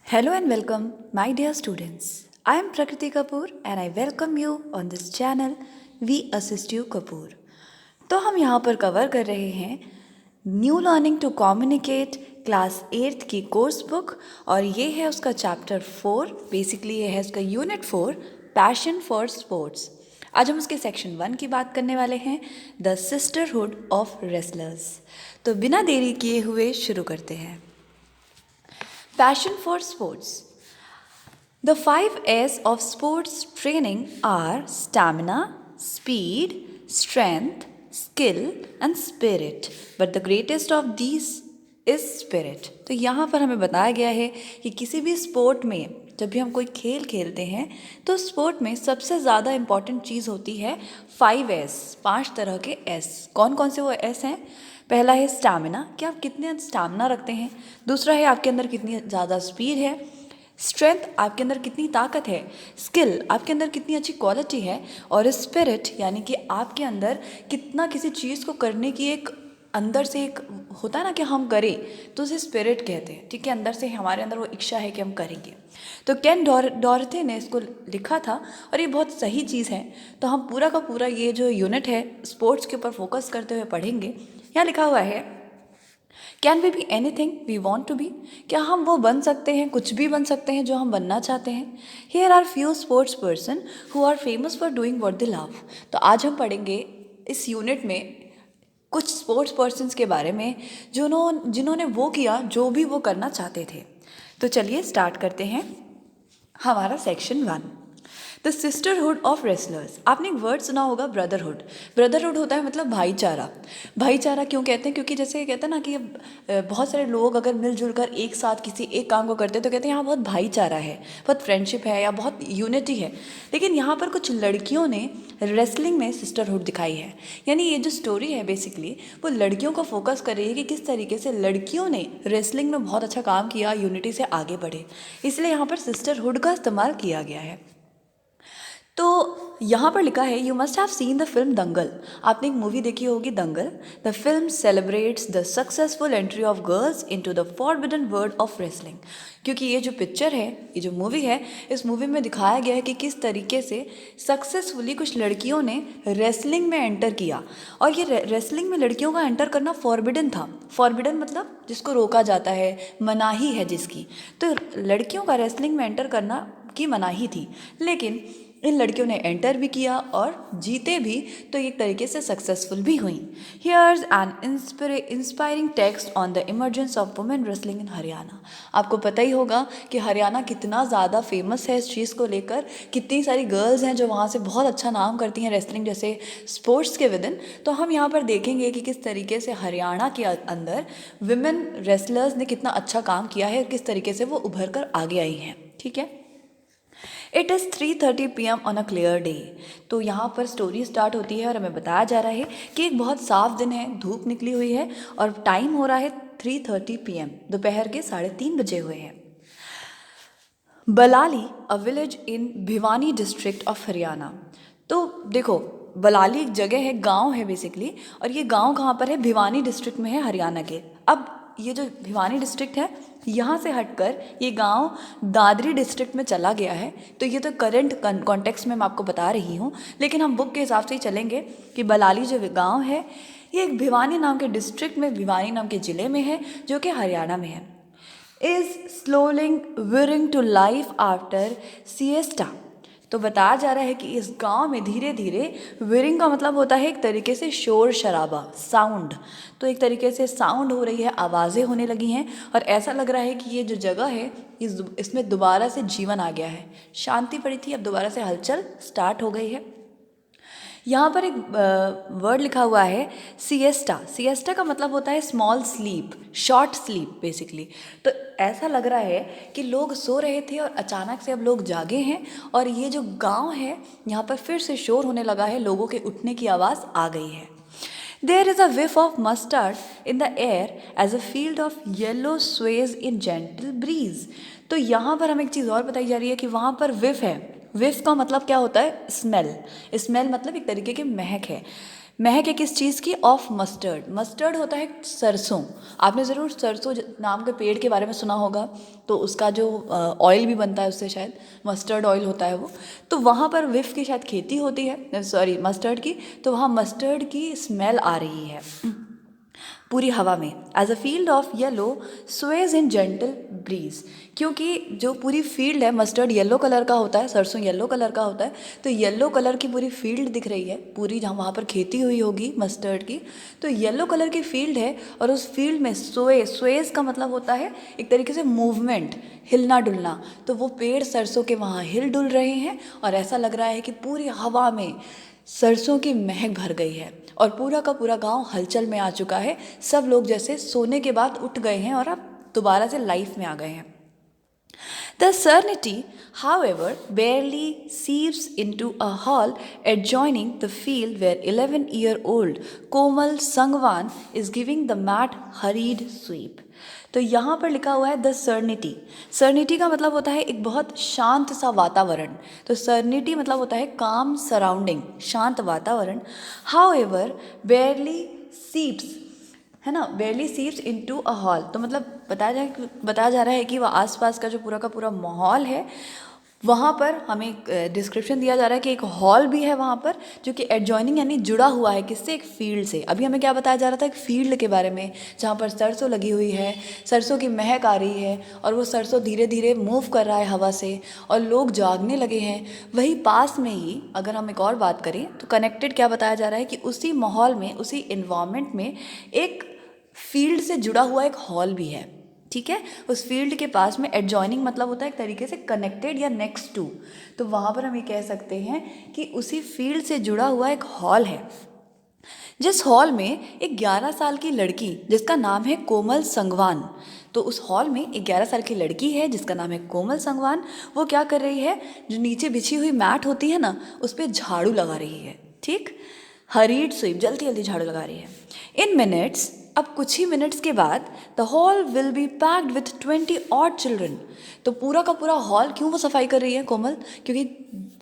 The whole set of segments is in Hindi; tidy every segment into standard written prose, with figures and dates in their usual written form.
Hello and welcome, my dear students. I am Prakriti Kapoor and I welcome you on this channel We Assist You Kapoor. तो हम यहाँ पर कवर कर रहे हैं new learning to communicate class 8th की कोर्स बुक और ये है उसका चैप्टर 4। बेसिकली ये है उसका यूनिट 4 पैशन फॉर स्पोर्ट्स। आज हम उसके सेक्शन 1 की बात करने वाले हैं, द सिस्टरहुड ऑफ रेसलर्स। तो बिना देरी किए हुए शुरू करते हैं। Passion for sports. The 5 S of sports training are stamina, speed, strength, skill and spirit. But the greatest of these is spirit. तो यहाँ पर हमें बताया गया है कि किसी भी स्पोर्ट में जब भी हम कोई खेल खेलते हैं तो स्पोर्ट में सबसे ज़्यादा इम्पॉर्टेंट चीज़ होती है 5S, 5 तरह के S। कौन कौन से वो S हैं? पहला है स्टैमिना, कि आप कितने स्टैमिना रखते हैं। दूसरा है आपके अंदर कितनी ज़्यादा स्पीड है। स्ट्रेंथ, आपके अंदर कितनी ताकत है। स्किल, आपके अंदर कितनी अच्छी क्वालिटी है। और स्पिरिट, यानी कि आपके अंदर कितना किसी चीज़ को करने की एक अंदर से एक होता है ना कि हम करें, तो उसे स्पिरिट कहते हैं। ठीक है, अंदर से हमारे अंदर वो इच्छा है कि हम करेंगे। तो केन डॉरथे ने इसको लिखा था और ये बहुत सही चीज़ है। तो हम पूरा का पूरा ये जो यूनिट है स्पोर्ट्स के ऊपर फोकस करते हुए पढ़ेंगे। यहाँ लिखा हुआ है, can we be anything we want to be. क्या हम वो बन सकते हैं, कुछ भी बन सकते हैं जो हम बनना चाहते हैं। Here are few sports person who are famous for doing what they love. तो आज हम पढ़ेंगे इस यूनिट में कुछ स्पोर्ट्स पर्सन्स के बारे में जिन्होंने वो किया जो भी वो करना चाहते थे। तो चलिए स्टार्ट करते हैं हमारा section 1, the sisterhood of wrestlers. आपने एक वर्ड सुना होगा ब्रदरहुड। ब्रदरहुड होता है मतलब भाईचारा। भाईचारा क्यों कहते हैं? क्योंकि जैसे कहते हैं ना कि बहुत सारे लोग अगर मिलजुल कर एक साथ किसी एक काम को करते हैं तो कहते हैं यहाँ बहुत भाईचारा है, बहुत फ्रेंडशिप है या बहुत यूनिटी है। लेकिन यहाँ पर कुछ लड़कियों ने रेसलिंग में सिस्टरहुड दिखाई है। यानी ये जो स्टोरी है बेसिकली वो लड़कियों को फोकस कर रही है कि किस तरीके से लड़कियों ने रेसलिंग में बहुत अच्छा काम किया, यूनिटी से आगे बढ़े। इसलिए यहाँ पर सिस्टरहुड का इस्तेमाल किया गया है। तो यहाँ पर लिखा है, you must have seen the film Dangal. आपने एक मूवी देखी होगी Dangal. The film celebrates the successful entry of girls into the forbidden world of wrestling. क्योंकि ये जो पिक्चर है, ये जो मूवी है, इस मूवी में दिखाया गया है कि किस तरीके से सक्सेसफुली कुछ लड़कियों ने रेसलिंग में एंटर किया। और ये रेसलिंग में लड़कियों का एंटर करना फॉरबिडन था। फॉरबिडन मतलब जिसको रोका जाता है, मनाही है जिसकी। तो लड़कियों का रेसलिंग में एंटर करना की मनाही थी, लेकिन इन लड़कियों ने एंटर भी किया और जीते भी, तो एक तरीके से सक्सेसफुल भी हुई। Here's an inspiring text on the emergence of women wrestling in Haryana. आपको पता ही होगा कि हरियाणा कितना ज़्यादा फेमस है इस चीज़ को लेकर। कितनी सारी गर्ल्स हैं जो वहाँ से बहुत अच्छा नाम करती हैं रेसलिंग जैसे स्पोर्ट्स के विदिन। तो हम यहाँ पर देखेंगे कि किस तरीके से हरियाणा के अंदर विमेन रेसलर्स ने कितना अच्छा काम किया है, किस तरीके से वो उभर कर आगे आई हैं। ठीक है, it is 3:30 PM on a clear day. तो यहाँ पर स्टोरी स्टार्ट होती है और हमें बताया जा रहा है कि एक बहुत साफ दिन है, धूप निकली हुई है और टाइम हो रहा है 3:30 PM, दोपहर के 3:30 बजे हुए हैं। Balali, a village in Bhiwani district of Haryana. तो देखो, बलाली एक जगह है, गांव है बेसिकली, और ये गांव कहाँ पर है? भिवानी डिस्ट्रिक्ट में है, हरियाणा के। अब ये जो भिवानी डिस्ट्रिक्ट है, यहाँ से हटकर ये गांव दादरी डिस्ट्रिक्ट में चला गया है। तो ये तो करंट कॉन्टेक्स्ट में मैं आपको बता रही हूँ, लेकिन हम बुक के हिसाब से ही चलेंगे कि बलाली जो गांव है ये एक भिवानी नाम के डिस्ट्रिक्ट में, भिवानी नाम के ज़िले में है, जो कि हरियाणा में है। Is slowly whirring to life after siesta. तो बताया जा रहा है कि इस गांव में धीरे धीरे, विरिंग का मतलब होता है एक तरीके से शोर शराबा, साउंड। तो एक तरीके से साउंड हो रही है, आवाज़ें होने लगी हैं और ऐसा लग रहा है कि ये जो जगह है इसमें दोबारा से जीवन आ गया है। शांति पड़ी थी, अब दोबारा से हलचल स्टार्ट हो गई है। यहाँ पर एक वर्ड लिखा हुआ है सिएस्टा। सिएस्टा का मतलब होता है small sleep, short sleep basically. तो ऐसा लग रहा है कि लोग सो रहे थे और अचानक से अब लोग जागे हैं और ये जो गांव है यहाँ पर फिर से शोर होने लगा है, लोगों के उठने की आवाज़ आ गई है। There is a whiff of mustard in the air as a field of yellow sways in gentle breeze. तो यहाँ पर हमें एक चीज़ और बताई जा रही है कि वहाँ पर विफ है। विफ का मतलब क्या होता है? स्मेल। स्मेल मतलब एक तरीके की महक है। महक है किस चीज़ की? Of mustard. मस्टर्ड होता है सरसों। आपने ज़रूर सरसों नाम के पेड़ के बारे में सुना होगा। तो उसका जो ऑयल भी बनता है उससे, शायद मस्टर्ड ऑयल होता है वो। तो वहाँ पर विफ की शायद खेती होती है, सॉरी मस्टर्ड की। तो वहाँ मस्टर्ड की स्मेल आ रही है पूरी हवा में। As a field of yellow sways in gentle breeze, क्योंकि जो पूरी फील्ड है, मस्टर्ड येलो कलर का होता है, सरसों येलो कलर का होता है। तो येलो कलर की पूरी फील्ड दिख रही है पूरी, जहाँ वहाँ पर खेती हुई होगी मस्टर्ड की। तो येलो कलर की फील्ड है और उस फील्ड में स्वेज का मतलब होता है एक तरीके से मूवमेंट, हिलना डुलना। तो वो पेड़ सरसों के वहाँ हिल डुल रहे हैं और ऐसा लग रहा है कि पूरी हवा में सरसों की महक भर गई है और पूरा का पूरा गांव हलचल में आ चुका है। सब लोग जैसे सोने के बाद उठ गए हैं और अब दोबारा से लाइफ में आ गए हैं। The serenity, however, barely seeps into a hall adjoining the field where 11-year-old Komal Sangwan is giving the mat hurried sweep. तो यहाँ पर लिखा हुआ है द सर्निटी। सर्निटी का मतलब होता है एक बहुत शांत सा वातावरण। तो सर्निटी मतलब होता है काम सराउंडिंग, शांत वातावरण। हाउ एवर बेयरली सीप्स, है ना, बेयरली सीप्स इनटू अ हॉल। तो मतलब बताया जा रहा है कि वह आसपास का जो पूरा का पूरा माहौल है, वहाँ पर हमें डिस्क्रिप्शन दिया जा रहा है कि एक हॉल भी है वहाँ पर, जो कि एडजॉइनिंग यानी जुड़ा हुआ है किससे? एक फील्ड से। अभी हमें क्या बताया जा रहा था? एक फील्ड के बारे में, जहाँ पर सरसों लगी हुई है, सरसों की महक आ रही है और वो सरसों धीरे धीरे मूव कर रहा है हवा से और लोग जागने लगे हैं। वही पास में ही अगर हम एक और बात करें तो कनेक्टेड क्या बताया जा रहा है कि उसी माहौल में, उसी इन्वायरमेंट में एक फील्ड से जुड़ा हुआ एक हॉल भी है। ठीक है, उस फील्ड के पास में एडजॉइनिंग मतलब होता है एक तरीके से कनेक्टेड या नेक्स्ट टू। तो वहाँ पर हम ये कह सकते हैं कि उसी फील्ड से जुड़ा हुआ एक हॉल है, जिस हॉल में एक 11 साल की लड़की जिसका नाम है कोमल संगवान। तो उस हॉल में एक 11 साल की लड़की है जिसका नाम है कोमल संगवान। वो क्या कर रही है? जो नीचे बिछी हुई मैट होती है ना, उस पर झाड़ू लगा रही है। ठीक, हरीड स्वीप, जल्दी जल्दी झाड़ू लगा रही है। इन मिनट्स, अब कुछ ही मिनट्स के बाद, the hall will be packed with 20 odd children. तो पूरा का पूरा हॉल, क्यों वो सफाई कर रही है कोमल? क्योंकि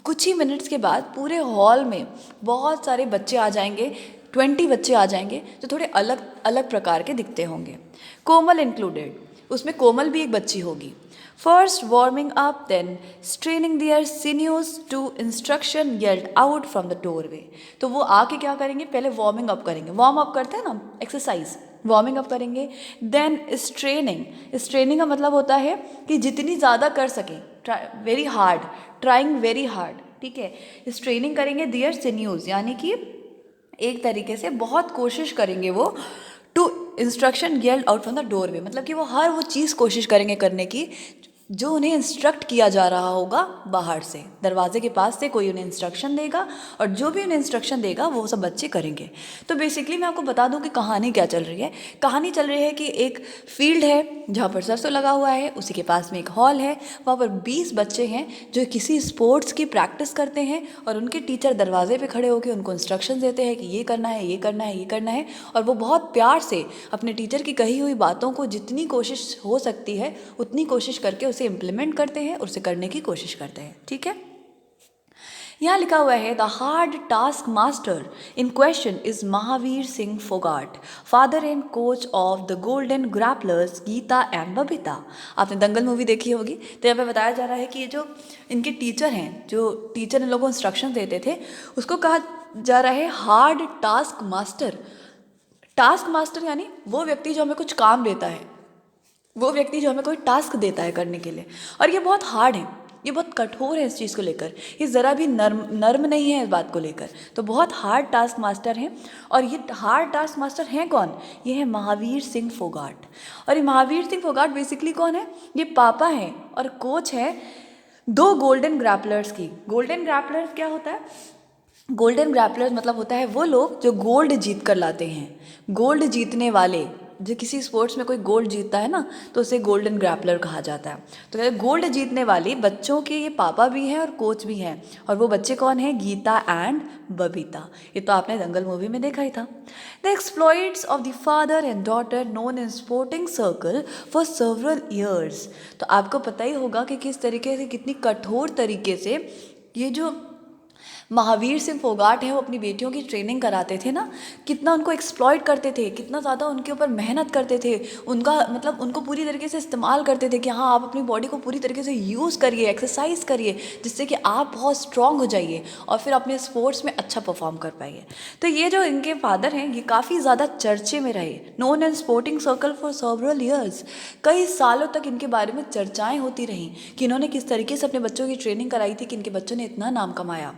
कुछ ही मिनट्स के बाद पूरे हॉल में बहुत सारे बच्चे आ जाएंगे, 20 बच्चे आ जाएंगे जो थोड़े अलग अलग प्रकार के दिखते होंगे। कोमल इंक्लूडेड, उसमें कोमल भी एक बच्ची होगी। First warming up, then straining their sinews to instruction yelled out from the doorway. तो वो आके क्या करेंगे? पहले वार्मिंग अप करेंगे। वार्म अप करते हैं ना, एक्सरसाइज, वार्मिंग अप करेंगे। देन स्ट्रेनिंग, स्ट्रेनिंग का मतलब होता है कि जितनी ज़्यादा कर सकें, very hard, trying very hard. ठीक है, स्ट्रेनिंग करेंगे दियर सिन्यूज, यानी कि एक तरीके से बहुत कोशिश करेंगे वो, to instruction yelled out from the doorway, मतलब कि वो हर वो चीज़ कोशिश करेंगे करने की जो उन्हें इंस्ट्रक्ट किया जा रहा होगा बाहर से, दरवाजे के पास से कोई उन्हें इंस्ट्रक्शन देगा और जो भी उन्हें इंस्ट्रक्शन देगा वो सब बच्चे करेंगे। तो बेसिकली मैं आपको बता दूं कि कहानी क्या चल रही है। कहानी चल रही है कि एक फील्ड है जहाँ पर सरसों लगा हुआ है, उसी के पास में एक हॉल है, वहाँ पर 20 बच्चे हैं जो किसी स्पोर्ट्स की प्रैक्टिस करते हैं और उनके टीचर दरवाजे पे खड़े होकर उनको इंस्ट्रक्शन देते हैं कि ये करना है, ये करना है, ये करना है। और वो बहुत प्यार से अपने टीचर की कही हुई बातों को जितनी कोशिश हो सकती है उतनी कोशिश करके उसे इम्प्लीमेंट करते हैं और उसे करने की कोशिश करते हैं। ठीक है, यहाँ लिखा हुआ है the hard task master in question is Mahavir Singh Phogat, father and coach of the golden grapplers Geeta and Babita. आपने दंगल मूवी देखी होगी। तो यहाँ पे बताया जा रहा है कि ये जो इनके टीचर हैं, जो टीचर इन लोगों को इंस्ट्रक्शन देते थे, उसको कहा जा रहा है hard task master. Task master यानी वो व्यक्ति जो हमें कुछ काम देता है, वो व्यक्ति जो हमें कोई टास्क देता है करने के लिए, और ये बहुत हार्ड है, ये बहुत कठोर है इस चीज़ को लेकर, ये ज़रा भी नर्म नहीं है इस बात को लेकर। तो बहुत हार्ड टास्क मास्टर हैं। और ये हार्ड टास्क मास्टर हैं कौन? ये है महावीर सिंह फोगाट। और ये महावीर सिंह फोगाट बेसिकली कौन है? ये पापा हैं और कोच है 2 गोल्डन ग्रैपलर्स की। गोल्डन ग्रैपलर्स क्या होता है? गोल्डन ग्रैपलर्स मतलब होता है वो लोग जो गोल्ड जीत कर लाते हैं, गोल्ड जीतने वाले। जो किसी स्पोर्ट्स में कोई गोल्ड जीतता है ना, तो उसे गोल्डन ग्रैपलर कहा जाता है। तो गोल्ड जीतने वाले बच्चों के ये पापा भी हैं और कोच भी हैं। और वो बच्चे कौन हैं? गीता एंड बबीता। ये तो आपने दंगल मूवी में देखा ही था। The exploits of the father and daughter known in sporting circle for several years. तो आपको पता ही होगा कि किस तरीके से, कितनी कठोर तरीके से ये जो महावीर सिंह फोगाट है, वो अपनी बेटियों की ट्रेनिंग कराते थे ना, कितना उनको एक्सप्लॉइट करते थे, कितना ज़्यादा उनके ऊपर मेहनत करते थे, उनका मतलब उनको पूरी तरीके से इस्तेमाल करते थे कि हाँ आप अपनी बॉडी को पूरी तरीके से यूज़ करिए, एक्सरसाइज करिए, जिससे कि आप बहुत स्ट्रांग हो जाइए और फिर अपने स्पोर्ट्स में अच्छा परफॉर्म कर पाइए। तो ये जो इनके फादर हैं ये काफ़ी ज़्यादा चर्चे में रहे, known and sporting circle for several years. कई सालों तक इनके बारे में चर्चाएँ होती रहीं कि इन्होंने किस तरीके से अपने बच्चों की ट्रेनिंग कराई थी कि इनके बच्चों ने इतना नाम कमाया।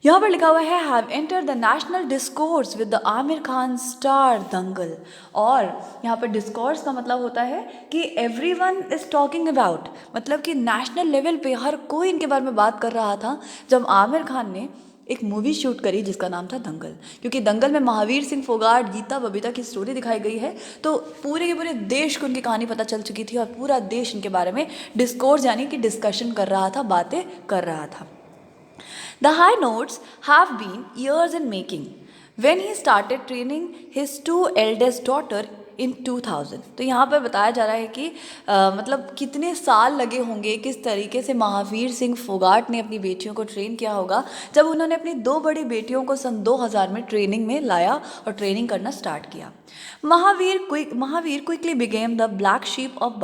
यहाँ पर लिखा हुआ है have enter the national discourse with the Aamir Khan star Dangal. और यहाँ पर डिस्कोर्स का मतलब होता है कि एवरीवन इज टॉकिंग अबाउट, मतलब कि नेशनल लेवल पे हर कोई इनके बारे में बात कर रहा था जब आमिर खान ने एक मूवी शूट करी जिसका नाम था दंगल। क्योंकि दंगल में महावीर सिंह फोगाट, गीता बबीता की स्टोरी दिखाई गई है, तो पूरे के पूरे देश को उनकी कहानी पता चल चुकी थी और पूरा देश इनके बारे में डिस्कोर्स यानी कि डिस्कशन कर रहा था, बातें कर रहा था। The high notes have been years in making when he started training his two eldest daughter in 2000। तो यहाँ पर बताया जा रहा है कि मतलब कितने साल लगे होंगे, किस तरीके से महावीर सिंह फोगाट ने अपनी बेटियों को ट्रेन किया होगा जब उन्होंने अपनी दो बड़ी बेटियों को सन 2000 में ट्रेनिंग में लाया और ट्रेनिंग करना स्टार्ट किया। Mahavir quickly became the black sheep of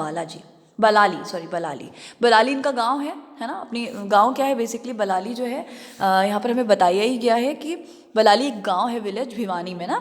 Balali इनका गांव है ना। अपनी गांव क्या है बेसिकली, बलाली जो है यहाँ पर हमें बताया ही गया है कि बलाली एक गांव है, विलेज भिवानी में ना।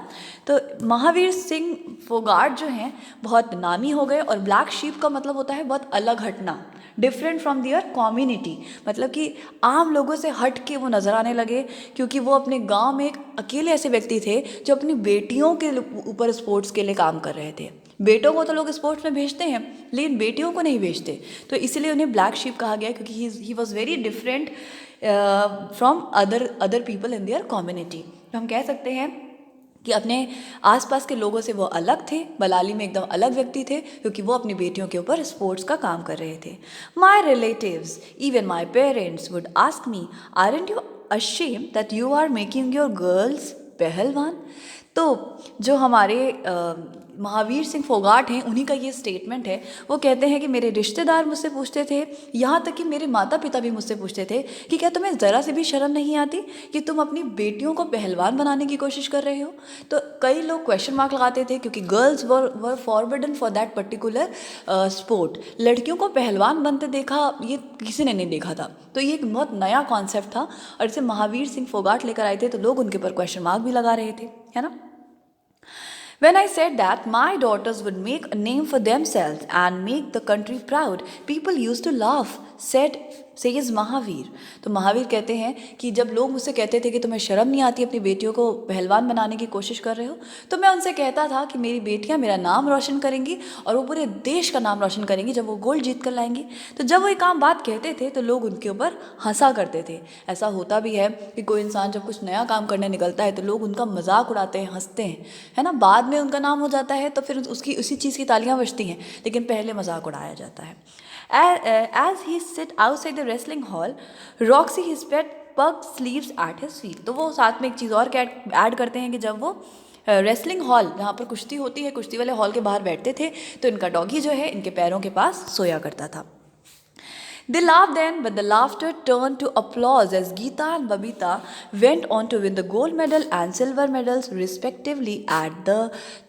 तो महावीर सिंह फोगाट जो हैं बहुत नामी हो गए और ब्लैक शीप का मतलब होता है बहुत अलग हटना, डिफरेंट फ्रॉम दियर कम्युनिटी, मतलब कि आम लोगों से हट के वो नज़र आने लगे, क्योंकि वो अपने गांव में एक अकेले ऐसे व्यक्ति थे जो अपनी बेटियों के ऊपर स्पोर्ट्स के लिए काम कर रहे थे। बेटों को तो लोग स्पोर्ट्स में भेजते हैं लेकिन बेटियों को नहीं भेजते, तो इसलिए उन्हें ब्लैक शीप कहा गया क्योंकि he was very different from other people in their community. तो हम कह सकते हैं कि अपने आसपास के लोगों से वो अलग थे, बलाली में एकदम अलग व्यक्ति थे क्योंकि वो अपनी बेटियों के ऊपर स्पोर्ट्स का काम कर रहे थे। माई relatives even my parents would ask me aren't you ashamed that you are making your girls पहलवान। तो जो हमारे महावीर सिंह फोगाट हैं उन्हीं का ये स्टेटमेंट है। वो कहते हैं कि मेरे रिश्तेदार मुझसे पूछते थे, यहाँ तक कि मेरे माता पिता भी मुझसे पूछते थे कि क्या तुम्हें ज़रा से भी शर्म नहीं आती कि तुम अपनी बेटियों को पहलवान बनाने की कोशिश कर रहे हो। तो कई लोग क्वेश्चन मार्क लगाते थे क्योंकि girls were forbidden for that particular sport. लड़कियों को पहलवान बनते देखा ये किसी ने नहीं देखा था, तो ये एक बहुत नया कॉन्सेप्ट था और इसे महावीर सिंह फोगाट लेकर आए थे तो लोग उनके ऊपर क्वेश्चन मार्क भी लगा रहे थे, है ना। When I said that my daughters would make a name for themselves and make the country proud, people used to laugh, says Mahavir. तो महावीर कहते हैं कि जब लोग मुझसे कहते थे कि तुम्हें शर्म नहीं आती अपनी बेटियों को पहलवान बनाने की कोशिश कर रहे हो, तो मैं उनसे कहता था कि मेरी बेटियां मेरा नाम रोशन करेंगी और वो पूरे देश का नाम रोशन करेंगी जब वो गोल्ड जीत कर लाएंगी। तो जब वो एक आम बात कहते थे तो लोग उनके ऊपर हंसा करते थे। ऐसा होता भी है कि कोई इंसान जब कुछ नया काम करने निकलता है तो लोग उनका मजाक उड़ाते हैं, हंसते हैं, है ना। बाद में उनका नाम हो जाता है तो फिर उसकी उसी चीज़ की तालियां बजती हैं, लेकिन पहले मजाक उड़ाया जाता है। As he sit outside the wrestling hall, Roxy his pet pug sleeps at his feet। तो वो साथ में एक चीज़ और ऐड करते हैं कि जब वो रेसलिंग हॉल जहाँ पर कुश्ती होती है, कुश्ती वाले हॉल के बाहर बैठते थे तो इनका डॉगी जो है इनके पैरों के पास सोया करता था। They laughed then, but the laughter turned to applause as Geeta and Babita went on to win the gold medal and silver medals respectively at the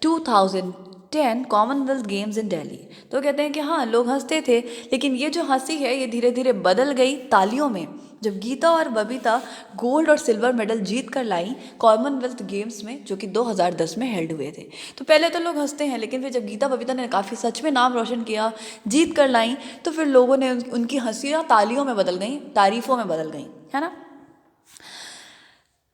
2010 Commonwealth Games in Delhi. तो कहते हैं कि हाँ लोग हंसते थे, लेकिन ये जो हंसी है ये धीरे धीरे बदल गई तालियों में जब गीता और बबीता गोल्ड और सिल्वर मेडल जीत कर लाई कॉमनवेल्थ गेम्स में, जो कि 2010 में हेल्ड हुए थे। तो पहले तो लोग हंसते हैं, लेकिन फिर जब गीता बबीता ने काफ़ी सच में नाम रोशन किया, जीत कर लाई, तो फिर लोगों ने उनकी हंसियाँ तालियों में बदल गई, तारीफ़ों में बदल गई, है ना।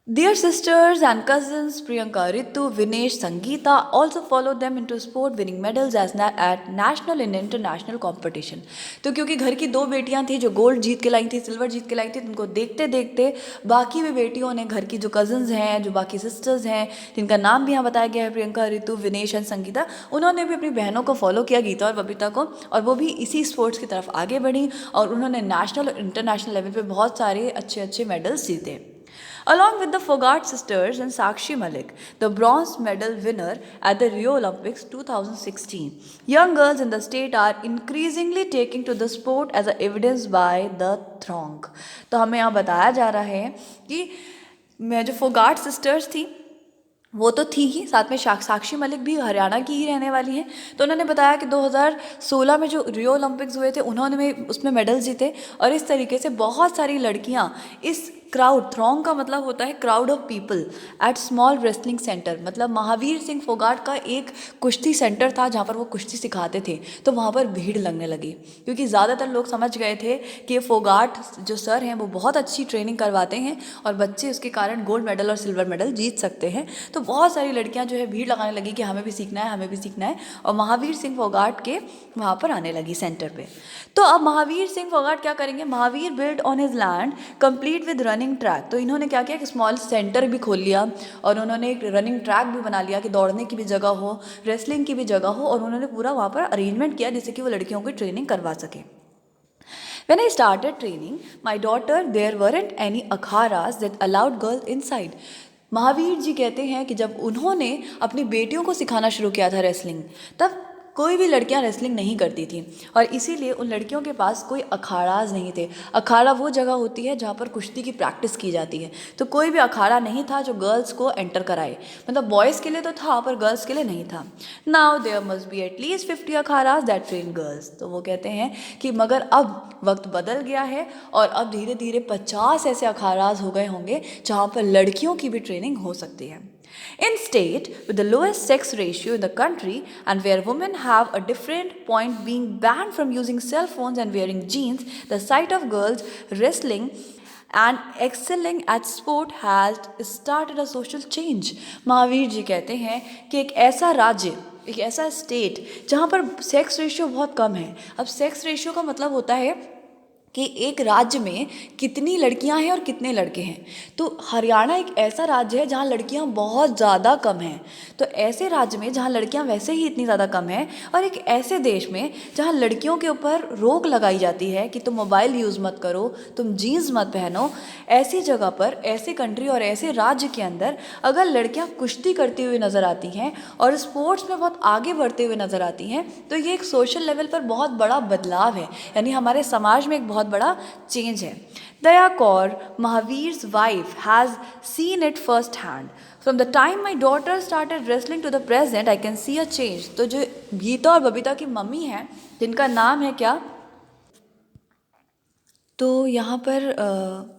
Their sisters and cousins Priyanka, Ritu, Vinesh, Sangeeta also followed them into sport, winning medals at national and international competition। तो क्योंकि घर की दो बेटियां थी जो गोल्ड जीत के लाई थी, सिल्वर जीत के लाई थी, उनको देखते देखते बाकी भी बेटियों ने, घर की जो कजन्स हैं, जो बाकी सिस्टर्स हैं जिनका नाम भी यहाँ बताया गया है, प्रियंका, रितु, विनेश एंड संगीता, उन्होंने भी अपनी बहनों को फॉलो किया, गीता और बबीता को, और वो भी इसी स्पोर्ट्स की तरफ आगे बढ़ी और उन्होंने नेशनल और इंटरनेशनल लेवल पर बहुत सारे अच्छे अच्छे मेडल्स जीते। Along with the Fogart sisters and Sakshi Malik, the bronze medal winner at the Rio Olympics 2016. Young girls in the state are increasingly taking to the sport as evidenced by the throng. तो हमें यहाँ बताया जा रहा है कि जो फोगाट सिस्टर्स थी वो तो थी ही, साथ में साक्षी मलिक भी हरियाणा की ही रहने वाली हैं। तो उन्होंने बताया कि 2016 में जो रियो ओलंपिक्स हुए थे उन्होंने उसमें मेडल जीते और इस तरीके से बहुत सारी लड़कियां इस क्राउड, थ्रॉन्ग का मतलब होता है crowd of people at small wrestling centre, मतलब महावीर सिंह फोगाट का एक कुश्ती सेंटर था जहाँ पर वो कुश्ती सिखाते थे। तो वहाँ पर भीड़ लगने लगी क्योंकि ज़्यादातर लोग समझ गए थे कि फोगाट जो सर हैं वो बहुत अच्छी ट्रेनिंग करवाते हैं और बच्चे उसके कारण गोल्ड मेडल और सिल्वर मेडल जीत सकते हैं। तो बहुत सारी लड़कियाँ जो है भीड़ लगाने लगी कि हमें भी सीखना है, हमें भी सीखना है, और महावीर सिंह फोगाट के वहाँ पर आने लगी सेंटर पे। तो अब महावीर सिंह फोगाट क्या करेंगे, Mahavir build on his land complete with running track. तो इन्होंने क्या किया कि स्मॉल सेंटर भी खोल लिया और उन्होंने एक रनिंग ट्रैक भी बना लिया कि दौड़ने की भी जगह हो, रेसलिंग की भी जगह हो, और उन्होंने पूरा वहाँ पर अरेंजमेंट किया जिससे कि वो लड़कियों की ट्रेनिंग करवा सके। When I started training my daughter, there weren't any akharas that allowed girls inside. Mahavir ji कहते हैं कि जब उन्होंने अपनी बेटियों को सिखाना शुरू किया था रेसलिंग, तब कोई भी लड़कियां रेसलिंग नहीं करती थी और इसीलिए उन लड़कियों के पास कोई अखाड़ाज नहीं थे। अखाड़ा वो जगह होती है जहाँ पर कुश्ती की प्रैक्टिस की जाती है। तो कोई भी अखाड़ा नहीं था जो गर्ल्स को एंटर कराए, मतलब बॉयज़ के लिए तो था पर गर्ल्स के लिए नहीं था। Now there must be at least 50 akharas that train girls. तो वो कहते हैं कि मगर अब वक्त बदल गया है और अब धीरे धीरे 50 ऐसे अखाड़ाज हो गए होंगे जहाँ पर लड़कियों की भी ट्रेनिंग हो सकती है। In state with the lowest sex ratio in the country and where women have a different point being banned from using cell phones and wearing jeans, the sight of girls wrestling and excelling at sport has started a social change. Mahavir ji कहते हैं कि एक ऐसा राज्य, एक ऐसा स्टेट जहाँ पर सेक्स रेशियो बहुत कम है। अब सेक्स रेशियो का मतलब होता है कि एक राज्य में कितनी लड़कियां हैं और कितने लड़के हैं। तो हरियाणा एक ऐसा राज्य है जहां लड़कियां बहुत ज़्यादा कम हैं। तो ऐसे राज्य में जहां लड़कियां वैसे ही इतनी ज़्यादा कम हैं और एक ऐसे देश में जहां लड़कियों के ऊपर रोक लगाई जाती है कि तुम मोबाइल यूज़ मत करो, तुम जीन्स मत पहनो, ऐसी जगह पर, ऐसे कंट्री और ऐसे राज्य के अंदर अगर लड़कियां कुश्ती करती हुई नज़र आती हैं और स्पोर्ट्स में बहुत आगे बढ़ते हुए नज़र आती हैं, तो ये एक सोशल लेवल पर बहुत बड़ा बदलाव है, यानी हमारे समाज में एक बहुत बड़ा चेंज है। Daya Kaur, Mahavir's wife, has seen it first hand. From the time my daughter started wrestling to the present, I can see a change. तो जो गीता और बबीता की मम्मी हैं, जिनका नाम है क्या, तो यहाँ पर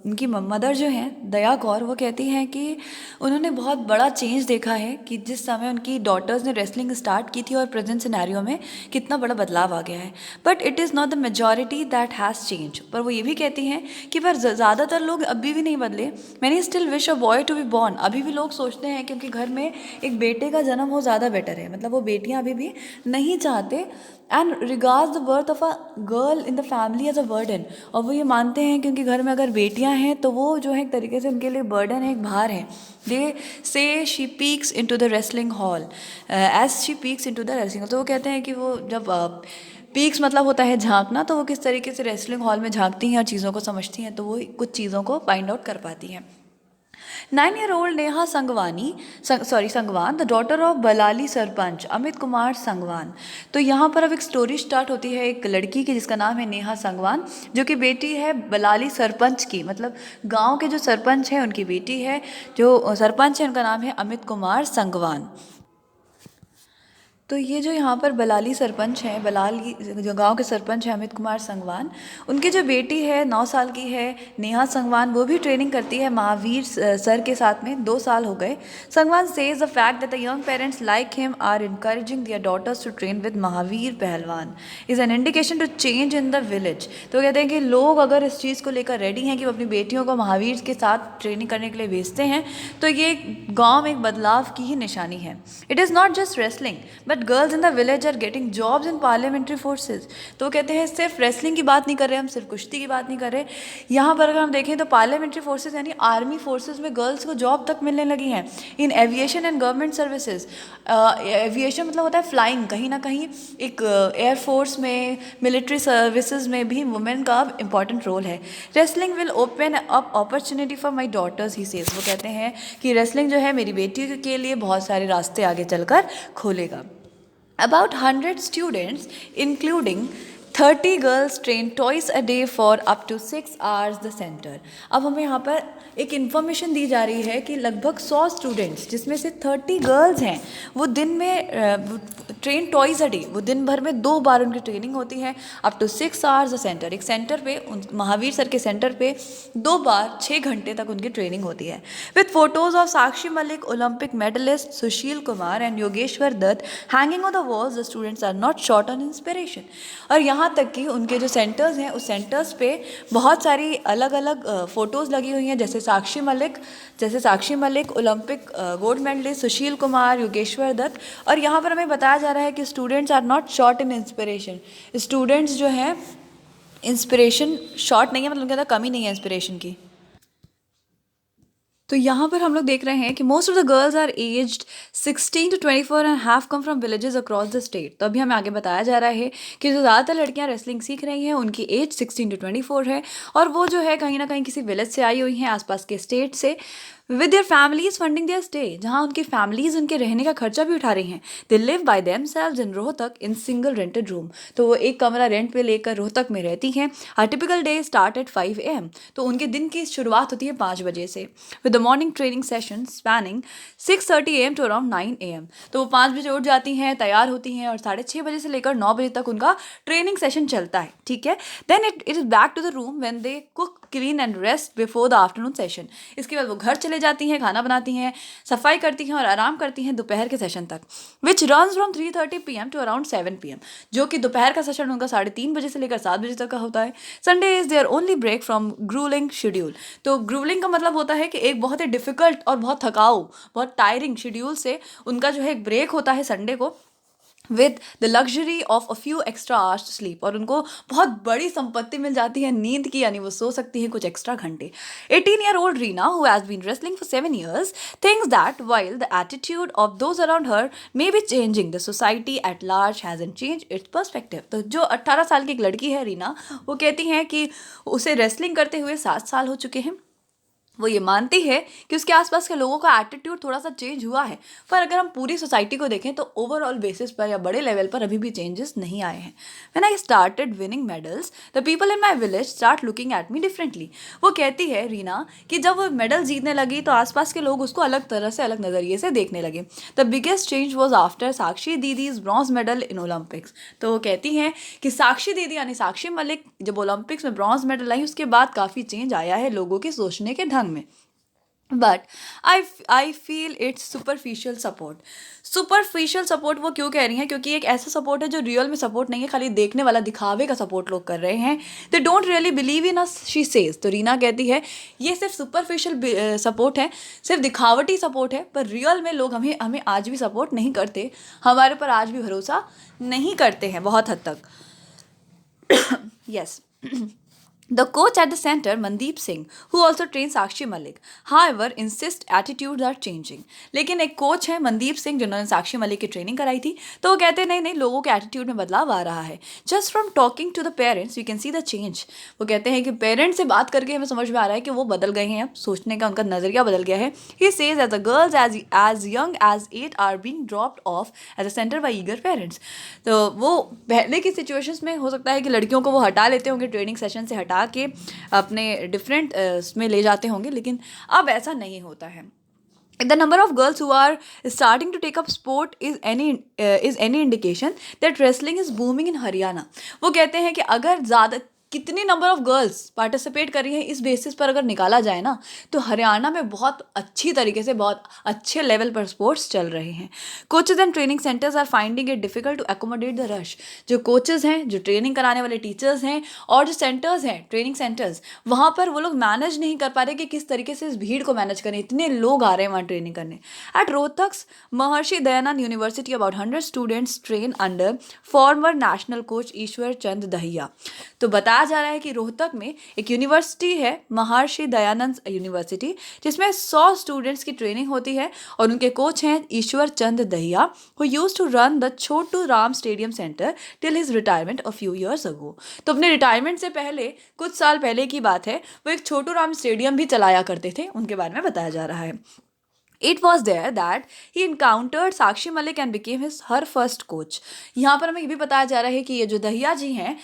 उनकी मदर जो हैं दया कौर, वो कहती हैं कि उन्होंने बहुत बड़ा चेंज देखा है कि जिस समय उनकी डॉटर्स ने रेसलिंग स्टार्ट की थी और प्रेजेंट सिनेरियो में कितना बड़ा बदलाव आ गया है। But it is not the majority that has change. पर वो ये भी कहती हैं कि पर ज़्यादातर लोग अभी भी नहीं बदले। Many still wish a boy to be born. अभी भी लोग सोचते हैं क्योंकि घर में एक बेटे का जन्म हो ज़्यादा बेटर है, मतलब वो बेटियाँ अभी भी नहीं चाहते and regards the birth of a girl in the family as a burden. और वो ये मानते हैं क्योंकि घर में अगर बेटियां हैं तो वो जो है एक तरीके से उनके लिए बर्डन है, एक भार है। They say she peeks into the wrestling hall as she peeks into the wrestling hall. तो वो कहते हैं कि वो जब पीक्स मतलब होता है झांकना, तो वो किस तरीके से रेसलिंग हॉल में झांकती हैं और चीज़ों को समझती हैं, तो वो कुछ चीज़ों को फाइंड आउट कर पाती हैं। 9-year-old Neha Sangwan, the daughter of Balali sarpanch Amit Kumar Sangwan. तो यहाँ पर अब एक स्टोरी स्टार्ट होती है एक लड़की की जिसका नाम है नेहा संगवान, जो कि बेटी है बलाली सरपंच की, मतलब गांव के जो सरपंच हैं उनकी बेटी है। जो सरपंच है उनका नाम है अमित कुमार संगवान। तो ये जो यहाँ पर बलाली सरपंच हैं, बलाली जो गांव के सरपंच हैं अमित कुमार संगवान, उनकी जो बेटी है 9 साल की है नेहा संगवान, वो भी ट्रेनिंग करती है महावीर सर के साथ में। 2 साल हो गए। Sangwan says the fact that the young parents like him are encouraging their daughters to train with Mahavir pahalwan is an indication to change in the village. तो कहते हैं कि लोग अगर इस चीज़ को लेकर रेडी हैं कि वो अपनी बेटियों को महावीर के साथ ट्रेनिंग करने के लिए भेजते हैं, तो ये गाँव में एक बदलाव की ही निशानी है। It is not just wrestling but but girls in the village are getting jobs in parliamentary forces. तो कहते हैं सिर्फ रेसलिंग की बात नहीं कर रहे हम, सिर्फ कुश्ती की बात नहीं कर रहे, यहाँ पर अगर हम देखें तो पार्लियामेंट्री फोर्सेज यानी आर्मी फोर्सेज में गर्ल्स को जॉब तक मिलने लगी हैं। इन aviation and government services, aviation मतलब होता है फ्लाइंग, कहीं ना कहीं एक एयरफोर्स में, मिलिट्री सर्विसेज में भी वुमेन का इंपॉर्टेंट रोल है। Wrestling will open up opportunity for my daughters, he says. वो कहते हैं कि रेसलिंग जो है मेरी बेटी के लिए बहुत सारे रास्ते आगे चलकर खोलेगा। About 100 students, including 30 girls, train twice a day for up to 6 hours the center। अब हमें यहाँ पर एक इन्फॉर्मेशन दी जा रही है कि लगभग 100 स्टूडेंट्स जिसमें से 30 गर्ल्स हैं वो दिन में ट्रेन टॉइस अ डे, वो दिन भर में 2 बार उनकी ट्रेनिंग होती है। Up to 6 hours the centre, एक सेंटर पे महावीर सर के सेंटर पे 2 बार 6 घंटे तक उनकी ट्रेनिंग होती है। With photos of Sakshi Malik, Olympic medallist Sushil Kumar and Yogeshwar Dutt hanging on the walls, the students are not short on inspiration. और यहाँ तक कि उनके जो सेंटर्स हैं उस सेंटर्स पे बहुत सारी अलग अलग फ़ोटोज़ लगी हुई हैं, जैसे Sakshi Malik, Olympic gold medallist Sushil Kumar, Yogeshwar Dutt. और यहाँ पर हमें बताया जा रहा है कि students are not short in inspiration. Students जो हैं इंस्पिरेशन शॉर्ट नहीं है, मतलब कहता कमी नहीं है इंस्पिरेशन की। तो यहाँ पर हम लोग देख रहे हैं कि most of the girls are aged 16 to 24 and have come from villages across the state. तो अभी हमें आगे बताया जा रहा है कि जो ज़्यादातर लड़कियाँ रेसलिंग सीख रही हैं उनकी एज 16 to 24 है, और वो जो है कहीं ना कहीं किसी विलेज से आई हुई हैं, आसपास के स्टेट से, with their families funding their stay, जहाँ उनकी फैमिलीज उनके रहने का खर्चा भी उठा रही हैं। They live by themselves in Rohtak in single rented room. तो वो एक कमरा रेंट पे लेकर रोहतक में रहती हैं। Her typical day starts at 5 AM, तो उनके दिन की शुरुआत होती है 5 बजे से, with the morning training session spanning 6:30 AM to around 9 AM। तो वो 5 बजे उठ जाती हैं, तैयार होती हैं, और 6:30 बजे से लेकर 9 बजे तक उनका ट्रेनिंग सेशन चलता है, ठीक है। Then it is back to the room when they cook, clean and rest before the afternoon session. इसके बाद वो घर चले जाती हैं, खाना बनाती हैं, सफाई करती हैं और आराम करती हैं दोपहर के सेशन तक, विच runs from 3:30 PM to around 7 PM, जो कि दोपहर का सेशन उनका 3:30 बजे से लेकर 7 बजे तक का होता है। Sunday is their only break from gruelling schedule. तो ग्रूलिंग का मतलब होता है कि एक बहुत ही डिफिकल्ट और बहुत थकाऊ, बहुत टायरिंग शेड्यूल से उनका जो है एक ब्रेक होता है संडे को, with the luxury of a few extra hours to sleep. और उनको बहुत बड़ी संपत्ति मिल जाती है नींद की, यानी वो सो सकती हैं कुछ एक्स्ट्रा घंटे। 18-year-old Reena, who has been wrestling for 7 years, thinks that while the attitude of those around her may be changing, the society at large hasn't changed its perspective। तो जो 18 साल की एक लड़की है रीना, वो कहती हैं कि उसे रेसलिंग करते हुए 7 साल हो चुके हैं। वो ये मानती है कि उसके आसपास के लोगों का एटीट्यूड थोड़ा सा चेंज हुआ है, पर अगर हम पूरी सोसाइटी को देखें तो ओवरऑल बेसिस पर या बड़े लेवल पर अभी भी चेंजेस नहीं आए हैं। When I started winning medals, the people in my village start looking at me differently. वो कहती है रीना कि जब वो मेडल जीतने लगी तो आसपास के लोग उसको अलग तरह से, अलग नज़रिए से देखने लगे। The biggest change was after Sakshi didis bronze medal in Olympics. तो वो कहती हैं कि साक्षी दीदी यानी साक्षी मलिक जब ओलंपिक्स में ब्रॉन्ज मेडल आई, उसके बाद काफ़ी चेंज आया है लोगों के सोचने के ढंग में। But I feel it's superficial support. Superficial support वो क्यों कह रही हैं? क्योंकि एक ऐसा सपोर्ट है जो रियल में सपोर्ट नहीं है, खाली देखने वाला, दिखावे का सपोर्ट लोग कर रहे हैं। They don't really believe in us, she says. तो रीना कहती है ये सिर्फ सुपरफिशियल सपोर्ट है, सिर्फ दिखावटी सपोर्ट है, पर रियल में लोग हमें आज भी सपोर्ट नहीं करते, हमारे ऊपर आज भी भरोसा नहीं करते हैं बहुत हद तक। Yes. The coach at the center, Mandeep Singh, who also trains Sakshi Malik, however, insists attitudes are changing। लेकिन एक कोच है मनदीप सिंह जिन्होंने साक्षी मलिक की ट्रेनिंग कराई थी, तो वो कहते हैं नहीं लोगों के एटीट्यूड में बदलाव आ रहा है। Just from talking to the parents you can see the change. वो कहते हैं कि पेरेंट्स से बात करके हमें समझ में आ रहा है कि वो बदल गए हैं, अब सोचने का उनका नज़रिया बदल गया है। He says as the girls as young as 8 are being dropped off at the center by eager parents। तो वो पहले की सिचुएशंस में हो सकता है कि लड़कियों को वो हटा लेते होंगे, ट्रेनिंग सेशन से हटा के अपने डिफरेंट में ले जाते होंगे, लेकिन अब ऐसा नहीं होता है। The number of girls who are starting to take up sport is any indication that wrestling is booming in Haryana। वो कहते हैं कि अगर कितनी नंबर ऑफ गर्ल्स पार्टिसिपेट कर रही हैं इस बेसिस पर अगर निकाला जाए ना, तो हरियाणा में बहुत अच्छी तरीके से बहुत अच्छे लेवल पर स्पोर्ट्स चल रहे हैं। Coaches and training centres are finding it difficult to accommodate the rush. जो कोचेज हैं, जो ट्रेनिंग कराने वाले टीचर्स हैं, और जो सेंटर्स हैं, ट्रेनिंग सेंटर्स, वहाँ पर वो लोग मैनेज नहीं कर पा रहे कि किस तरीके से इस भीड़ को मैनेज करें। इतने लोग आ रहे हैं वहाँ ट्रेनिंग करने। At Rohtak Maharshi Dayanand University about 100 students train under former national coach Ishwar Chand Dahiya. तो बताया जा रहा है कि रोहतक में एक यूनिवर्सिटी है, महर्षि दयानंद यूनिवर्सिटी, जिसमें 100 स्टूडेंट्स की ट्रेनिंग होती है और उनके कोच हैं Ishwar Chand Dahiya, who used to run the Chhotu Ram Stadium centre till his retirement a few years ago. तो अपने रिटायरमेंट से पहले, कुछ साल पहले की बात है, वो एक छोटू राम स्टेडियम भी चलाया करते थे, उनके बारे में बताया जा रहा है। It was there that he encountered Sakshi Malik and became her first coach। यहाँ पर हमें ये भी बताया जा रहा है कि ये जो दहिया जी हैं,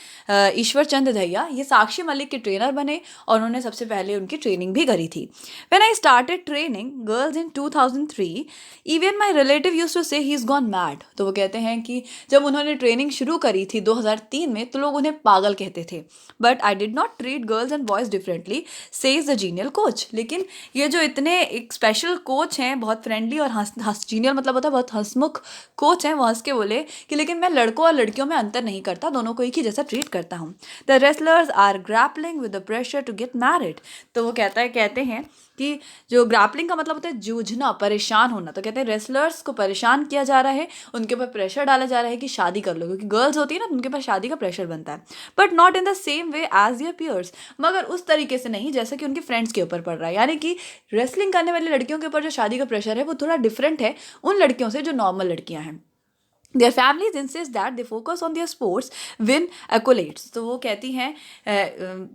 ईश्वर चंद दहिया, ये साक्षी मलिक के ट्रेनर बने और उन्होंने सबसे पहले उनकी ट्रेनिंग भी करी थी। When I started training girls in 2003, even my relative used to say he's gone mad। तो वो कहते हैं कि जब उन्होंने ट्रेनिंग शुरू करी थी 2003 में, तो लोग उन्हें पागल कहते थे। But I did not treat girls and boys differently, says the genial coach। लेकिन ये जो इतने एक स्पेशल कोच हैं, बहुत फ्रेंडली और जीनियल मतलब होता है बहुत हंसमुख कोच हैं, वो हंस के बोले कि लेकिन मैं लड़कों और लड़कियों में अंतर नहीं करता, दोनों को एक ही जैसा ट्रीट करता हूँ। The wrestlers are grappling with the pressure to get married. तो वो कहते हैं कि जो ग्रैपलिंग का मतलब होता है जूझना, परेशान होना, तो कहते हैं रेसलर्स को परेशान किया जा रहा है, उनके ऊपर प्रेशर डाला जा रहा है कि शादी कर लो, क्योंकि गर्ल्स होती है ना, उनके पास शादी का प्रेशर बनता है। But not in the same way as their peers, मगर उस तरीके से नहीं जैसे कि उनके फ्रेंड्स के ऊपर पड़ रहा है। यानी कि रेसलिंग करने वाली लड़कियों के ऊपर जो शादी का प्रेशर है वो थोड़ा डिफरेंट है उन लड़कियों से जो नॉर्मल लड़कियां हैं। Their families insist that they focus on their sports, win accolades। तो वो कहती हैं,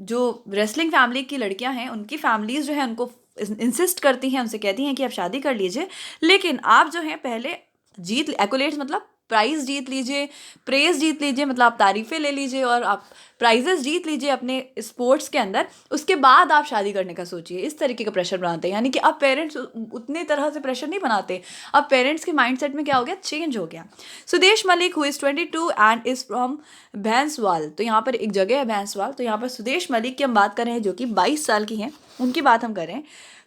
जो रेसलिंग फैमिली की लड़कियां हैं, उनकी फैमिलीज जो है उनको इंसिस्ट करती हैं, उनसे कहती हैं कि आप शादी कर लीजिए, लेकिन आप जो है पहले जीत, एक्कोलेट्स मतलब प्राइज़ जीत लीजिए, प्रेज़ जीत लीजिए, मतलब आप तारीफ़ें ले लीजिए और आप प्राइजेस जीत लीजिए अपने स्पोर्ट्स के अंदर, उसके बाद आप शादी करने का सोचिए। इस तरीके का प्रेशर बनाते हैं। यानी कि अब पेरेंट्स उतने तरह से प्रेशर नहीं बनाते, अब पेरेंट्स के माइंडसेट में क्या हो गया, चेंज हो गया। Sudesh Malik who is 22 and is from Bhainswal. तो यहाँ पर एक जगह है भैंसवाल, तो यहाँ पर सुदेश मलिक की हम बात कर रहे हैं जो कि 22 साल की हैं, उनकी बात हम करें।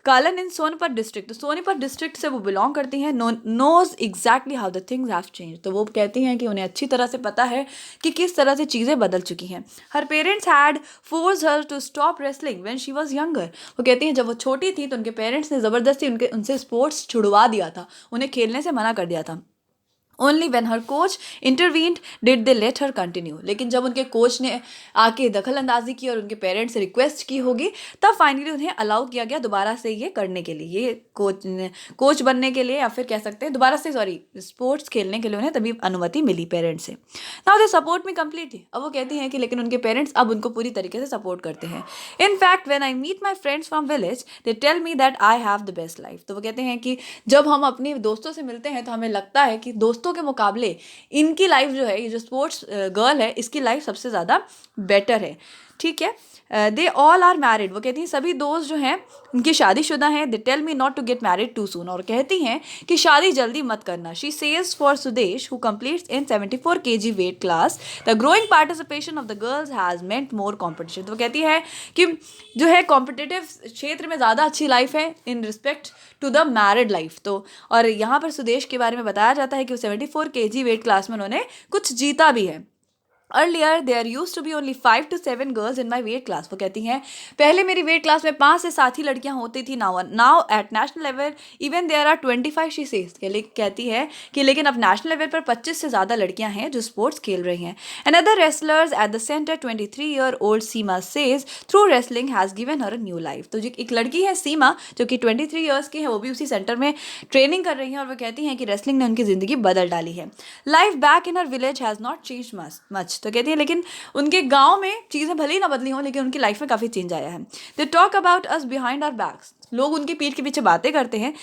कालन इन सोनीपत डिस्ट्रिक्ट, तो सोनीपत डिस्ट्रिक्ट से वो बिलोंग करती हैं। Knows exactly how the things have change. तो वो कहती हैं कि उन्हें अच्छी तरह से पता है कि किस तरह से चीज़ें बदल चुकी हैं। Her parents had forced her to stop wrestling when she was younger. वो कहती हैं जब वो छोटी थी तो उनके पेरेंट्स ने ज़बरदस्ती उनसे स्पोर्ट्स छुड़वा दिया था, उन्हें खेलने से मना कर दिया था। Only when her coach intervened did they let her continue. लेकिन जब उनके कोच ने आके दखल अंदाजी की और उनके पेरेंट्स से रिक्वेस्ट की होगी, तब फाइनली उन्हें अलाउ किया गया दोबारा से ये करने के लिए, ये कोच बनने के लिए, या फिर कह सकते हैं दोबारा से स्पोर्ट्स खेलने के लिए उन्हें तभी अनुमति मिली पेरेंट्स से। Now they support me completely. अब वो कहती हैं कि लेकिन उनके पेरेंट्स अब उनको पूरी तरीके से सपोर्ट करते हैं। In fact when I meet my friends from village they tell me that I have the best life. तो वो कहते हैं कि जब हम अपने दोस्तों से मिलते हैं तो हमें लगता है कि दोस्तों के मुकाबले इनकी लाइफ जो है, ये जो स्पोर्ट्स गर्ल है, इसकी लाइफ सबसे ज़्यादा बेटर है। ठीक है, दे ऑल आर मैरिड। वो कहती हैं सभी दोस्त जो हैं उनकी शादीशुदा हैं। They tell me not to get married too soon. और कहती हैं कि शादी जल्दी मत करना। She says for Sudesh who competes in 74 kg weight class the growing participation of the girls has meant more competition. तो वो कहती है कि जो है कॉम्पिटिटिव क्षेत्र में ज़्यादा अच्छी लाइफ है in respect to the married life. तो और यहाँ पर सुदेश के बारे में बताया जाता है कि 74 kg वेट क्लास में उन्होंने कुछ जीता भी है। Earlier there used to be only 5 to 7 girls in my weight class. वो कहती हैं पहले मेरी वेट क्लास में 5 से 7 ही लड़कियां होती थी। Now at national level even there are 25। She says, कहती है कि लेकिन अब नेशनल लेवल पर 25 से ज़्यादा लड़कियां हैं जो स्पोर्ट्स खेल रही हैं। And other wrestlers at the centre 23-year-old Seema says through wrestling has given her a new life. तो जो एक लड़की है सीमा जो कि 23 ईयर्स की है, वो भी उसी सेंटर में ट्रेनिंग कर रही हैं और वो कहती हैं कि रेसलिंग ने उनकी ज़िंदगी बदल डाली है। Life back in her village has not change much. तो कहती है लेकिन उनके गांव में चीज़ें भले ही ना बदली हों, लेकिन उनकी लाइफ में काफ़ी चेंज आया है। They talk about us behind our backs. लोग उनकी पीठ के पीछे बातें करते हैं।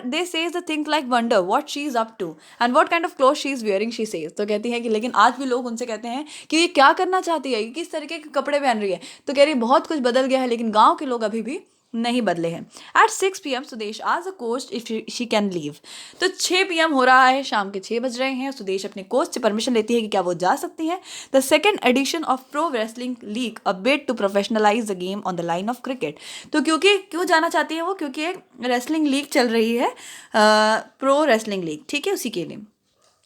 They says the thing like wonder what she is up to and what kind of cloth she is wearing. She says, तो कहती है कि लेकिन आज भी लोग उनसे कहते हैं कि ये क्या करना चाहती है, ये किस तरीके के कपड़े पहन रही है। तो कह रही है बहुत कुछ बदल गया है, लेकिन गाँव के लोग अभी भी नहीं बदले हैं। एट 6 PM सुदेश आज a coach if she can leave. तो 6 PM हो रहा है, शाम के 6 बज रहे हैं। सुदेश अपने कोच से परमिशन लेती है कि क्या वो जा सकती हैं। The second edition of Pro Wrestling League a bid to professionalise the game on the line of cricket. तो क्यों जाना चाहती है वो, क्योंकि एक रेसलिंग लीग चल रही है, प्रो रेसलिंग लीग, ठीक है, उसी के लिए।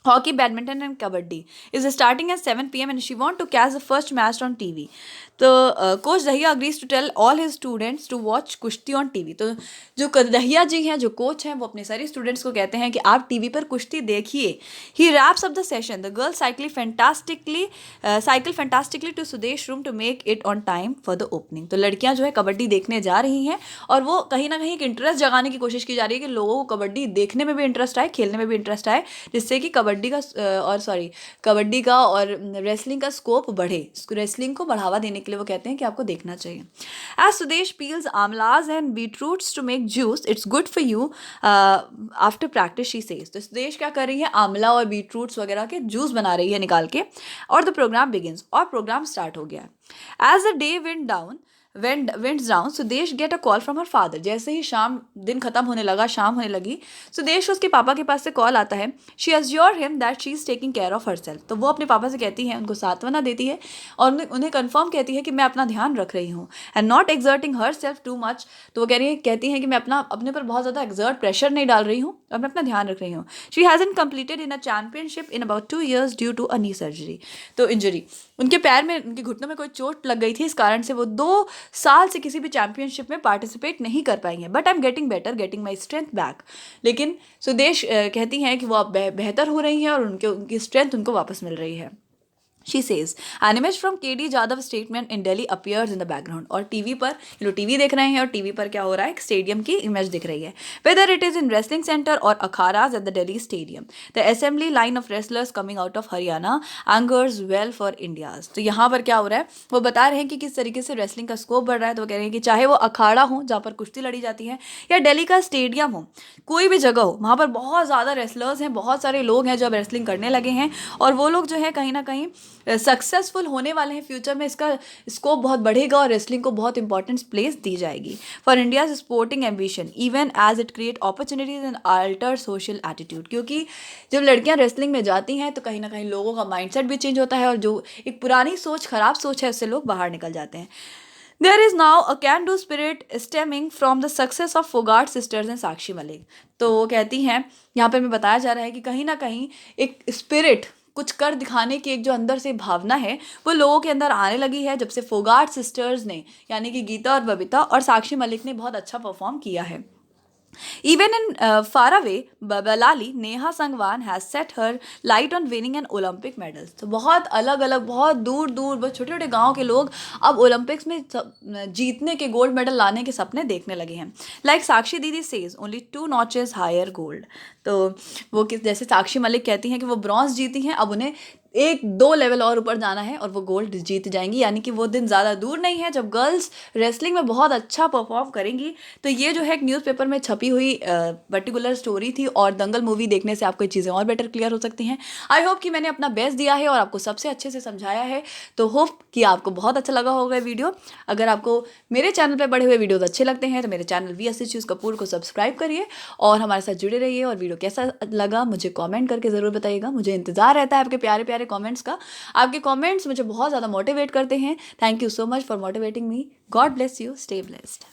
Hockey, badminton and kabaddi is starting at 7 PM and she want to catch the first match on TV. तो coach Dahiya agrees to tell all his students to watch kushti on TV. तो जो दहिया जी हैं, जो कोच हैं, वो अपने सारे स्टूडेंट्स को कहते हैं कि आप टीवी पर कुश्ती देखिए। He wraps up the session, the girl cycle fantastically to Sudesh room to make it on time for the opening. तो लड़कियां जो है कबड्डी देखने जा रही हैं और वो कहीं ना कहीं एक इंटरेस्ट जगाने की कोशिश की जा रही है कि लोगों को कबड्डी देखने में भी इंटरेस्ट आए, खेलने में भी इंटरेस्ट आए, जिससे कि कबड्डी का और रेसलिंग का स्कोप बढ़े। रेसलिंग को बढ़ावा देने के लिए वो कहते हैं कि आपको देखना चाहिए। As Sudesh peels amlas and beetroots to make juice, it's good for you after practice, she says. तो सुदेश क्या कर रही है, आंवला और बीटरूट्स वगैरह के जूस बना रही है निकाल के, और द प्रोग्राम बिगिंस, और प्रोग्राम स्टार्ट हो गया। As the day went down, Sudesh get a call from her father. जैसे ही दिन खत्म होने लगा, शाम होने लगी, सुदेश उसके पापा के पास से कॉल आता है। She assure him that she is taking care of herself. तो वो अपने पापा से कहती है, उनको सांत्वना देती है और उन्हें कन्फर्म कहती है कि मैं अपना ध्यान रख रही हूँ, and not exerting her self too much. तो वो कहती हैं कि मैं अपने पर बहुत ज़्यादा एक्सर्ट प्रेशर नहीं डाल रही हूँ और मैं अपना ध्यान रख रही हूँ। She hasn't competed in a championship in about 2 years due to a knee surgery. तो इंजरी, उनके पैर में, उनके घुटनों में कोई चोट लग गई थी, इस कारण से वो 2 साल से किसी भी चैंपियनशिप में पार्टिसिपेट नहीं कर पाई हैं। But I am getting better, getting my strength back. लेकिन सुदेश कहती हैं कि वो अब बेहतर हो रही हैं और उनकी स्ट्रेंथ उनको वापस मिल रही है। She says, an image from KD Jadhav statement in Delhi appears in the background। और टीवी पर, ये लोग टीवी देख रहे हैं और टीवी पर क्या हो रहा है, एक स्टेडियम की इमेज दिख रही है। Whether it is in wrestling center or akharas at the Delhi stadium, the assembly line of wrestlers coming out of Haryana angers well for India's। तो यहाँ पर क्या हो रहा है, वो बता रहे हैं कि किस तरीके से रेसलिंग का स्कोप बढ़ रहा है। तो वो कह रहे हैं कि चाहे वो अखाड़ा हो जहाँ पर कुश्ती लड़ी जाती है, या दिल्ली का स्टेडियम हो, कोई भी जगह हो, वहाँ पर बहुत ज़्यादा रेसलर्स हैं, बहुत सारे लोग हैं जो अब रेसलिंग करने लगे हैं, और वो लोग जो है कहीं ना कहीं सक्सेसफुल होने वाले हैं। फ्यूचर में इसका स्कोप बहुत बढ़ेगा और रेसलिंग को बहुत इंपॉर्टेंस प्लेस दी जाएगी for India's sporting ambition, even as it create opportunities and alter social attitude. क्योंकि जब लड़कियां रेसलिंग में जाती हैं तो कहीं ना कहीं लोगों का माइंडसेट भी चेंज होता है, और जो एक पुरानी सोच, खराब सोच है, उससे लोग बाहर निकल जाते हैं। There is now a can-do spirit stemming from the success of Fogart sisters and Sakshi Malik। तो वो कहती हैं, यहाँ पर मैं बताया जा रहा है कि कहीं ना कहीं एक स्पिरिट, कुछ कर दिखाने की एक जो अंदर से भावना है, वो लोगों के अंदर आने लगी है जब से फोगाट सिस्टर्स ने, यानी कि गीता और बबीता और साक्षी मलिक ने बहुत अच्छा परफॉर्म किया है। Even in far away, Balali, Neha Sangwan has set her light on winning an Olympic medals। तो बहुत अलग अलग, बहुत दूर दूर, बहुत छोटे छोटे गांव के लोग अब ओलंपिक्स में जीतने के, गोल्ड मेडल लाने के सपने देखने लगे हैं। Like Sakshi didi says only 2 notches higher gold. तो वो जैसे साक्षी मलिक कहती हैं कि वो ब्रॉन्ज जीती हैं, अब उन्हें 1-2 लेवल और ऊपर जाना है और वो गोल्ड जीत जाएंगी। यानी कि वो दिन ज़्यादा दूर नहीं है जब गर्ल्स रेसलिंग में बहुत अच्छा परफॉर्म करेंगी। तो ये जो है एक न्यूज़पेपर में छपी हुई पर्टिकुलर स्टोरी थी, और दंगल मूवी देखने से आपको चीज़ें और बेटर क्लियर हो सकती हैं। आई होप कि मैंने अपना बेस्ट दिया है और आपको सबसे अच्छे से समझाया है। तो होप कि आपको बहुत अच्छा लगा होगा वीडियो। अगर आपको मेरे चैनल पर बड़े हुए वीडियोज़ अच्छे लगते हैं तो मेरे चैनल वी कपूर को सब्सक्राइब करिए और हमारे साथ जुड़े रहिए। और वीडियो कैसा लगा मुझे कमेंट करके ज़रूर बताइएगा। मुझे इंतज़ार रहता है आपके प्यारे प्यारे कमेंट्स का। आपके कमेंट्स मुझे बहुत ज़्यादा मोटिवेट करते हैं। Thank you so much for motivating me. God bless you, stay blessed.